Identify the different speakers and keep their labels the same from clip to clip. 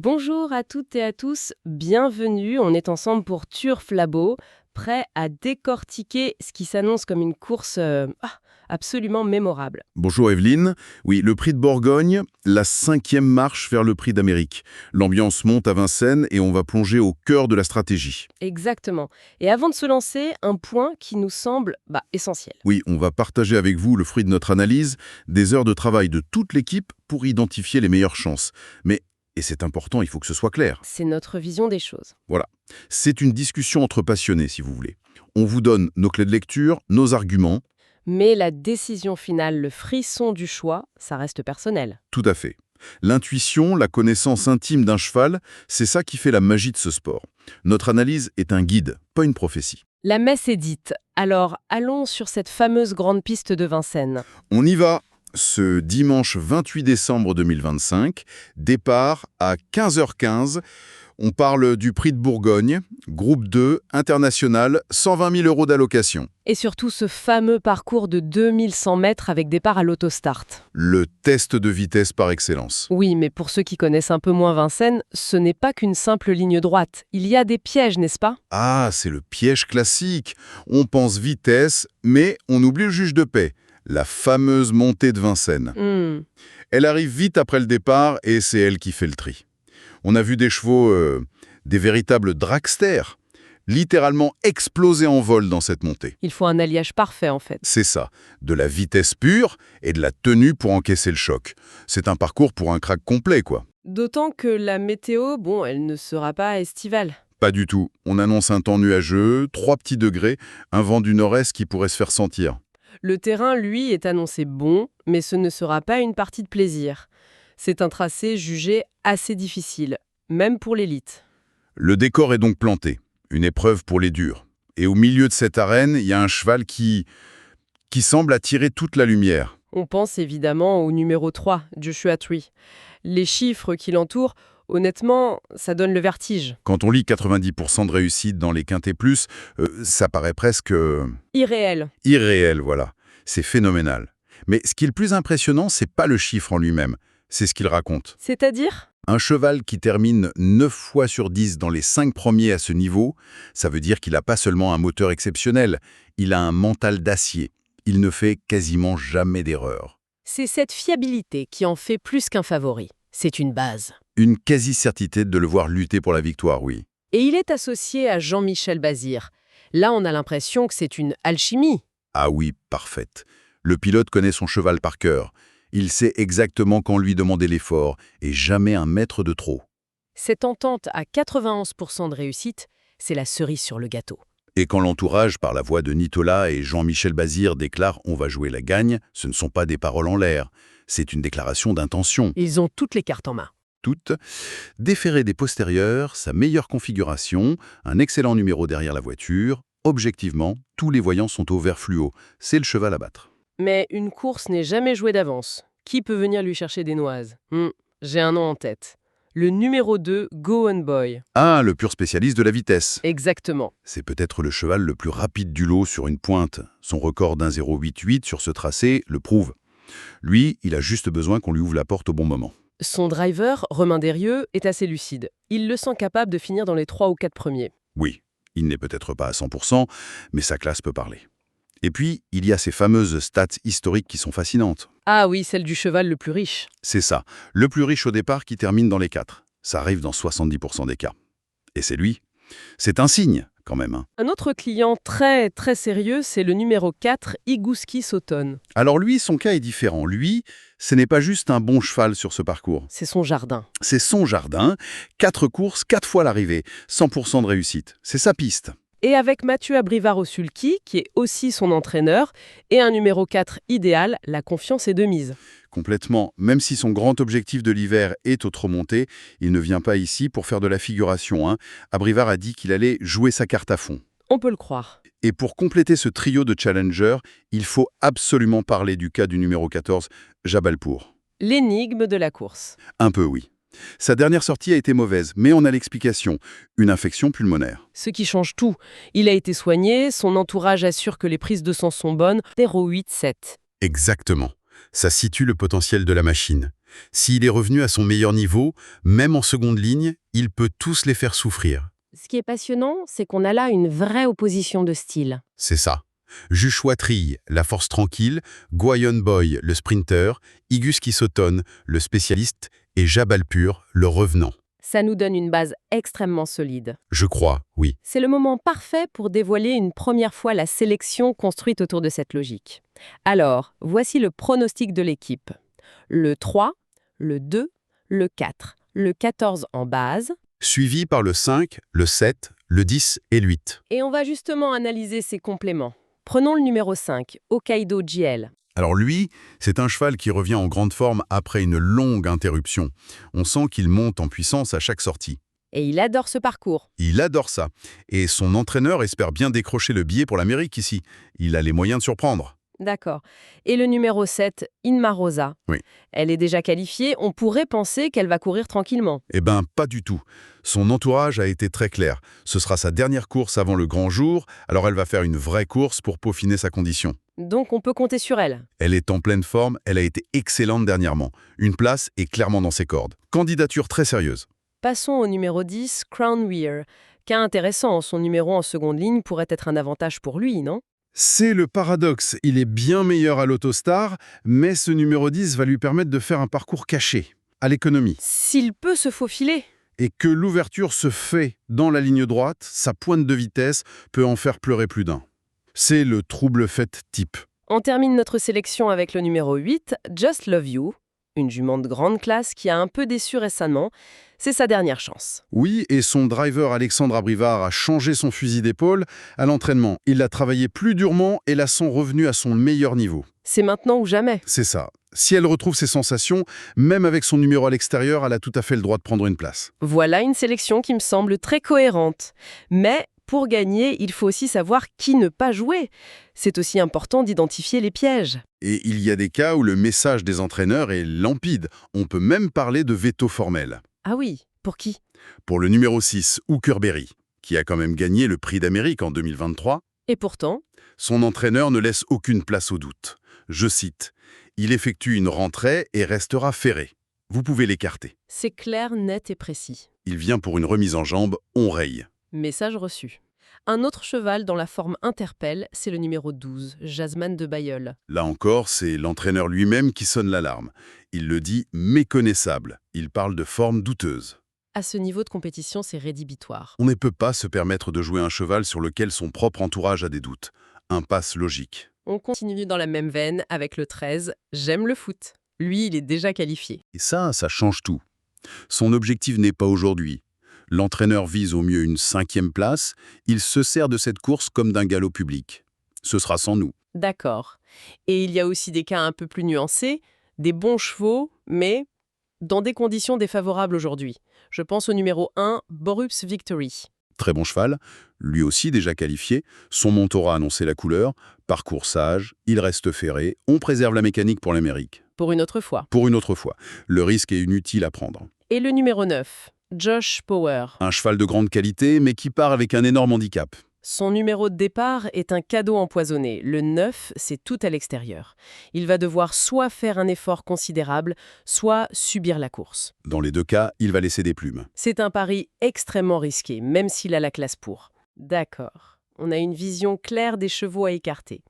Speaker 1: Bonjour à toutes et à tous, bienvenue, on est ensemble pour Turf Labo, prêt à décortiquer ce qui s'annonce comme une course absolument mémorable.
Speaker 2: Bonjour Evelyne. Oui, le prix de Bourgogne, la 5e marche vers le prix d'Amérique. L'ambiance monte à Vincennes et on va plonger au cœur de la stratégie.
Speaker 1: Exactement. Et avant de se lancer, un point qui nous semble essentiel.
Speaker 2: Oui, on va partager avec vous le fruit de notre analyse, des heures de travail de toute l'équipe pour identifier les meilleures chances. Mais, et c'est important, il faut que ce soit clair.
Speaker 1: C'est notre vision des choses.
Speaker 2: Voilà. C'est une discussion entre passionnés, si vous voulez. On vous donne nos clés de lecture, nos arguments.
Speaker 1: Mais la décision finale, le frisson du choix, ça reste personnel.
Speaker 2: Tout à fait. L'intuition, la connaissance intime d'un cheval, c'est ça qui fait la magie de ce sport. Notre analyse est un guide, pas une prophétie.
Speaker 1: La messe est dite, alors allons sur cette fameuse grande piste de Vincennes.
Speaker 2: On y va ce dimanche 28 décembre 2025, départ à 15h15. On parle du prix de Bourgogne, groupe 2, international, 120 000 € d'allocation.
Speaker 1: Et surtout ce fameux parcours de 2100 mètres avec départ à l'autostart.
Speaker 2: Le test de vitesse par excellence.
Speaker 1: Oui, mais pour ceux qui connaissent un peu moins Vincennes, ce n'est pas qu'une simple ligne droite. Il y a des pièges, n'est-ce pas?
Speaker 2: Ah, c'est le piège classique. On pense vitesse, mais on oublie le juge de paix. La fameuse montée de Vincennes. Elle arrive vite après le départ et c'est elle qui fait le tri. On a vu des chevaux, des véritables dragsters, littéralement exploser en vol dans cette montée.
Speaker 1: Il faut un alliage parfait, en fait.
Speaker 2: C'est ça, de la vitesse pure et de la tenue pour encaisser le choc. C'est un parcours pour un crack complet, quoi.
Speaker 1: D'autant que la météo, elle ne sera pas estivale.
Speaker 2: Pas du tout. On annonce un temps nuageux, 3 petits degrés, un vent du nord-est qui pourrait se faire sentir.
Speaker 1: Le terrain, lui, est annoncé bon, mais ce ne sera pas une partie de plaisir. C'est un tracé jugé assez difficile, même pour l'élite.
Speaker 2: Le décor est donc planté, une épreuve pour les durs. Et au milieu de cette arène, il y a un cheval qui semble attirer toute la lumière.
Speaker 1: On pense évidemment au numéro 3, Joshua Tree. Les chiffres qui l'entourent, honnêtement, ça donne le vertige.
Speaker 2: Quand on lit 90% de réussite dans les quintés plus, ça paraît presque...
Speaker 1: Irréel.
Speaker 2: irréel, voilà. C'est phénoménal. Mais ce qui est le plus impressionnant, c'est pas le chiffre en lui-même, c'est ce qu'il raconte.
Speaker 1: C'est-à-dire ?
Speaker 2: Un cheval qui termine 9 fois sur 10 dans les 5 premiers à ce niveau, ça veut dire qu'il n'a pas seulement un moteur exceptionnel, il a un mental d'acier. Il ne fait quasiment jamais d'erreur.
Speaker 1: C'est cette fiabilité qui en fait plus qu'un favori. C'est une base.
Speaker 2: Une quasi-certitude de le voir lutter pour la victoire, oui.
Speaker 1: Et il est associé à Jean-Michel Bazir. Là, on a l'impression que c'est une alchimie.
Speaker 2: Ah oui, parfaite. Le pilote connaît son cheval par cœur. Il sait exactement quand lui demander l'effort, et jamais un mètre de trop.
Speaker 1: Cette entente à 91% de réussite, c'est la cerise sur le gâteau.
Speaker 2: Et quand l'entourage, par la voix de Nicolas et Jean-Michel Bazir, déclare « on va jouer la gagne », ce ne sont pas des paroles en l'air. C'est une déclaration d'intention.
Speaker 1: Ils ont toutes les cartes en main.
Speaker 2: Toutes. Déféré des postérieurs, sa meilleure configuration, un excellent numéro derrière la voiture. Objectivement, tous les voyants sont au vert fluo. C'est le cheval à battre.
Speaker 1: Mais une course n'est jamais jouée d'avance. Qui peut venir lui chercher des noises? J'ai un nom en tête. Le numéro 2, Go On Boy.
Speaker 2: Ah, le pur spécialiste de la vitesse.
Speaker 1: Exactement.
Speaker 2: C'est peut-être le cheval le plus rapide du lot sur une pointe. Son record d'un 0,88 sur ce tracé le prouve. Lui, il a juste besoin qu'on lui ouvre la porte au bon moment.
Speaker 1: Son driver, Romain Desrieux, est assez lucide. Il le sent capable de finir dans les 3 ou 4 premiers.
Speaker 2: Oui, il n'est peut-être pas à 100%, mais sa classe peut parler. Et puis, il y a ces fameuses stats historiques qui sont fascinantes.
Speaker 1: Ah oui, celle du cheval le plus riche.
Speaker 2: C'est ça, le plus riche au départ qui termine dans les 4. Ça arrive dans 70% des cas. Et c'est lui. C'est un signe, quand même.
Speaker 1: Un autre client très très sérieux, c'est le numéro 4, Igouski Sauton.
Speaker 2: Alors lui, son cas est différent. Lui, ce n'est pas juste un bon cheval sur ce parcours.
Speaker 1: C'est son jardin.
Speaker 2: C'est son jardin, 4 courses, 4 fois l'arrivée, 100% de réussite. C'est sa piste.
Speaker 1: Et avec Mathieu Abrivard au sulky, qui est aussi son entraîneur, et un numéro 4 idéal, la confiance est de mise.
Speaker 2: Complètement. Même si son grand objectif de l'hiver est autre montée, il ne vient pas ici pour faire de la figuration. Abrivard a dit qu'il allait jouer sa carte à fond.
Speaker 1: On peut le croire.
Speaker 2: Et pour compléter ce trio de challengers, il faut absolument parler du cas du numéro 14, Jabalpour.
Speaker 1: L'énigme de la course.
Speaker 2: Un peu, oui. Sa dernière sortie a été mauvaise, mais on a l'explication. Une infection pulmonaire.
Speaker 1: Ce qui change tout. Il a été soigné, son entourage assure que les prises de sang sont bonnes. 0,87.
Speaker 2: Exactement. Ça situe le potentiel de la machine.
Speaker 3: S'il est revenu à son meilleur niveau, même en seconde ligne, il peut tous les faire souffrir.
Speaker 1: Ce qui est passionnant, c'est qu'on a là une vraie opposition de style.
Speaker 3: C'est ça. Juchois Trille, la force tranquille, Guyon Boy, le sprinter, Igus Kisoton, le spécialiste, et Jabalpur, le revenant.
Speaker 1: Ça nous donne une base extrêmement solide.
Speaker 3: Je crois, oui.
Speaker 1: C'est le moment parfait pour dévoiler une première fois la sélection construite autour de cette logique. Alors, voici le pronostic de l'équipe. Le 3, le 2, le 4, le 14 en base.
Speaker 3: Suivi par le 5, le 7, le 10 et le 8.
Speaker 1: Et on va justement analyser ces compléments. Prenons le numéro 5, Hokkaido GL.
Speaker 2: Alors lui, c'est un cheval qui revient en grande forme après une longue interruption. On sent qu'il monte en puissance à chaque sortie.
Speaker 1: Et il adore ce parcours.
Speaker 2: Il adore ça. Et son entraîneur espère bien décrocher le billet pour l'Amérique ici. Il a les moyens de surprendre.
Speaker 1: D'accord. Et le numéro 7, Inma Rosa.
Speaker 2: Oui.
Speaker 1: Elle est déjà qualifiée, on pourrait penser qu'elle va courir tranquillement.
Speaker 2: Eh ben, pas du tout. Son entourage a été très clair. Ce sera sa dernière course avant le grand jour, alors elle va faire une vraie course pour peaufiner sa condition.
Speaker 1: Donc on peut compter sur elle.
Speaker 2: Elle est en pleine forme, elle a été excellente dernièrement. Une place est clairement dans ses cordes. Candidature très sérieuse.
Speaker 1: Passons au numéro 10, Crown Weir. Cas intéressant, son numéro en seconde ligne pourrait être un avantage pour lui, non?
Speaker 2: C'est le paradoxe. Il est bien meilleur à l'Autostar, mais ce numéro 10 va lui permettre de faire un parcours caché, à l'économie.
Speaker 1: S'il peut se faufiler.
Speaker 2: Et que l'ouverture se fait dans la ligne droite, sa pointe de vitesse peut en faire pleurer plus d'un. C'est le trouble fait type.
Speaker 1: On termine notre sélection avec le numéro 8, Just Love You, une jument de grande classe qui a un peu déçu récemment. C'est sa dernière chance.
Speaker 2: Oui, et son driver Alexandre Abrivard a changé son fusil d'épaule à l'entraînement. Il l'a travaillé plus durement et la sent revenue à son meilleur niveau.
Speaker 1: C'est maintenant ou jamais.
Speaker 2: C'est ça. Si elle retrouve ses sensations, même avec son numéro à l'extérieur, elle a tout à fait le droit de prendre une place.
Speaker 1: Voilà une sélection qui me semble très cohérente. Mais pour gagner, il faut aussi savoir qui ne pas jouer. C'est aussi important d'identifier les pièges.
Speaker 2: Et il y a des cas où le message des entraîneurs est limpide. On peut même parler de veto formel.
Speaker 1: Ah oui, pour qui?
Speaker 2: Pour le numéro 6, Hooker Berry, qui a quand même gagné le Prix d'Amérique en 2023,
Speaker 1: Et pourtant,
Speaker 2: son entraîneur ne laisse aucune place au doute. Je cite, « Il effectue une rentrée et restera ferré. Vous pouvez l'écarter.
Speaker 1: c'est clair, net et précis.
Speaker 2: Il vient pour une remise en jambe, on raye. »
Speaker 1: Message reçu. Un autre cheval dans la forme interpelle, c'est le numéro 12, Jasmine de Bayeul.
Speaker 2: Là encore, c'est l'entraîneur lui-même qui sonne l'alarme. Il le dit méconnaissable. Il parle de forme douteuse.
Speaker 1: À ce niveau de compétition, c'est rédhibitoire.
Speaker 2: On ne peut pas se permettre de jouer un cheval sur lequel son propre entourage a des doutes. Impasse logique.
Speaker 1: On continue dans la même veine avec le 13, J'aime le foot. Lui, il est déjà qualifié.
Speaker 2: Et ça change tout. Son objectif n'est pas aujourd'hui. L'entraîneur vise au mieux une 5e place. Il se sert de cette course comme d'un galop public. Ce sera sans nous.
Speaker 1: D'accord. Et il y a aussi des cas un peu plus nuancés, des bons chevaux, mais dans des conditions défavorables aujourd'hui. Je pense au numéro 1, Borups Victory.
Speaker 2: Très bon cheval, lui aussi déjà qualifié. Son montora a annoncé la couleur. Parcours sage, il reste ferré. On préserve la mécanique pour l'Amérique.
Speaker 1: Pour une autre fois.
Speaker 2: Pour une autre fois. Le risque est inutile à prendre.
Speaker 1: Et le numéro 9, Josh Power.
Speaker 2: Un cheval de grande qualité, mais qui part avec un énorme handicap.
Speaker 1: Son numéro de départ est un cadeau empoisonné. Le 9, c'est tout à l'extérieur. Il va devoir soit faire un effort considérable, soit subir la course.
Speaker 2: Dans les deux cas, il va laisser des plumes.
Speaker 1: C'est un pari extrêmement risqué, même s'il a la classe pour. D'accord. On a une vision claire des chevaux à écarter.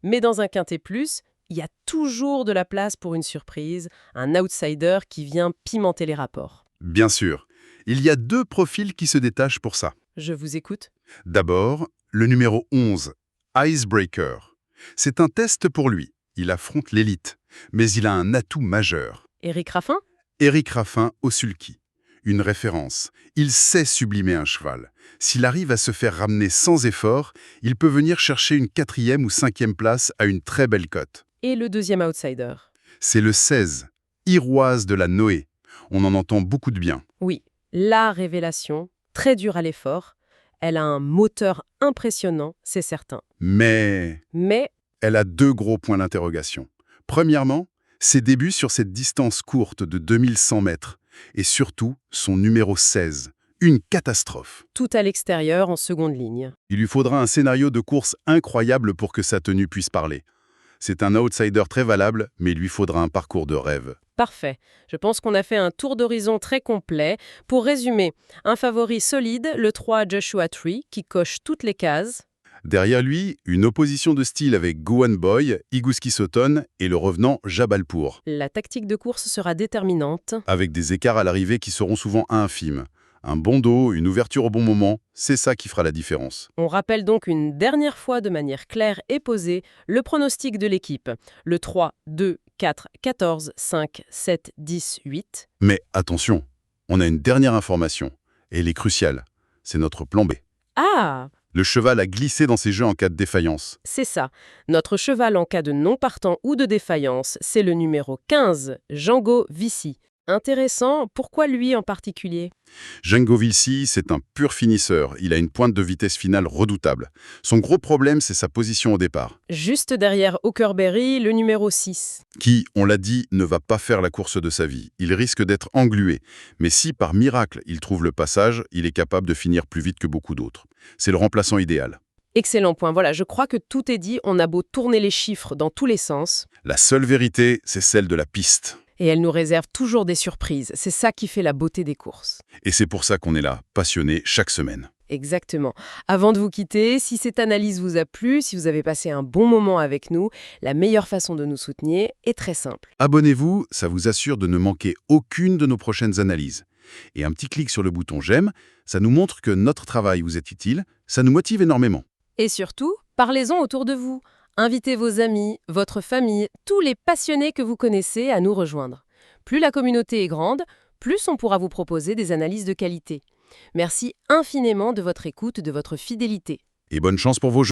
Speaker 1: Mais dans un quintet plus, il y a toujours de la place pour une surprise, un outsider qui vient pimenter les rapports.
Speaker 2: Bien sûr. Il y a deux profils qui se détachent pour ça.
Speaker 1: Je vous écoute.
Speaker 2: D'abord, le numéro 11, Icebreaker. C'est un test pour lui. Il affronte l'élite. Mais il a un atout majeur.
Speaker 1: Éric Raffin?
Speaker 2: Éric Raffin au sulky. Une référence. Il sait sublimer un cheval. S'il arrive à se faire ramener sans effort, il peut venir chercher une 4e ou 5e place à une très belle cote.
Speaker 1: Et le deuxième outsider?
Speaker 2: C'est le 16, Iroise de la Noé. On en entend beaucoup de bien.
Speaker 1: Oui, la révélation, très dure à l'effort. Elle a un moteur impressionnant, c'est certain.
Speaker 2: Mais elle a deux gros points d'interrogation. Premièrement, ses débuts sur cette distance courte de 2100 mètres. Et surtout, son numéro 16. Une catastrophe.
Speaker 1: Tout à l'extérieur, en seconde ligne.
Speaker 2: Il lui faudra un scénario de course incroyable pour que sa tenue puisse parler. C'est un outsider très valable, mais il lui faudra un parcours de rêve.
Speaker 1: Parfait. Je pense qu'on a fait un tour d'horizon très complet. Pour résumer, un favori solide, le 3 Joshua Tree, qui coche toutes les cases.
Speaker 2: Derrière lui, une opposition de style avec Gowon Boy, Iguski Soton et le revenant Jabalpur,
Speaker 1: La tactique de course sera déterminante.
Speaker 2: avec des écarts à l'arrivée qui seront souvent infimes. Un bon dos, une ouverture au bon moment, c'est ça qui fera la différence.
Speaker 1: On rappelle donc une dernière fois de manière claire et posée le pronostic de l'équipe. Le 3, 2, 4, 14, 5, 7, 10, 8.
Speaker 2: Mais attention, on a une dernière information, et elle est cruciale. C'est notre plan B.
Speaker 1: Ah,
Speaker 2: Le cheval a glissé dans ses jeux en cas de défaillance.
Speaker 1: c'est ça. Notre cheval en cas de non partant ou de défaillance, c'est le numéro 15, Django Vici. Intéressant, pourquoi lui en particulier?
Speaker 2: Django Vici, c'est un pur finisseur. Il a une pointe de vitesse finale redoutable. Son gros problème, c'est sa position au départ,
Speaker 1: Juste derrière Hawkerberry, le numéro 6.
Speaker 2: qui, on l'a dit, ne va pas faire la course de sa vie. Il risque d'être englué. Mais si, par miracle, il trouve le passage, il est capable de finir plus vite que beaucoup d'autres. C'est le remplaçant idéal.
Speaker 1: Excellent point. Voilà, je crois que tout est dit. On a beau tourner les chiffres dans tous les sens.
Speaker 2: La seule vérité, c'est celle de la piste.
Speaker 1: Et elle nous réserve toujours des surprises. C'est ça qui fait la beauté des courses.
Speaker 2: Et c'est pour ça qu'on est là, passionné chaque semaine.
Speaker 1: Exactement. Avant de vous quitter, si cette analyse vous a plu, si vous avez passé un bon moment avec nous, la meilleure façon de nous soutenir est très simple.
Speaker 2: Abonnez-vous, ça vous assure de ne manquer aucune de nos prochaines analyses. Et un petit clic sur le bouton « J'aime », ça nous montre que notre travail vous est utile, ça nous motive énormément.
Speaker 1: Et surtout, parlez-en autour de vous. Invitez vos amis, votre famille, tous les passionnés que vous connaissez à nous rejoindre. Plus la communauté est grande, plus on pourra vous proposer des analyses de qualité. Merci infiniment de votre écoute, de votre fidélité.
Speaker 2: Et bonne chance pour vos jeux.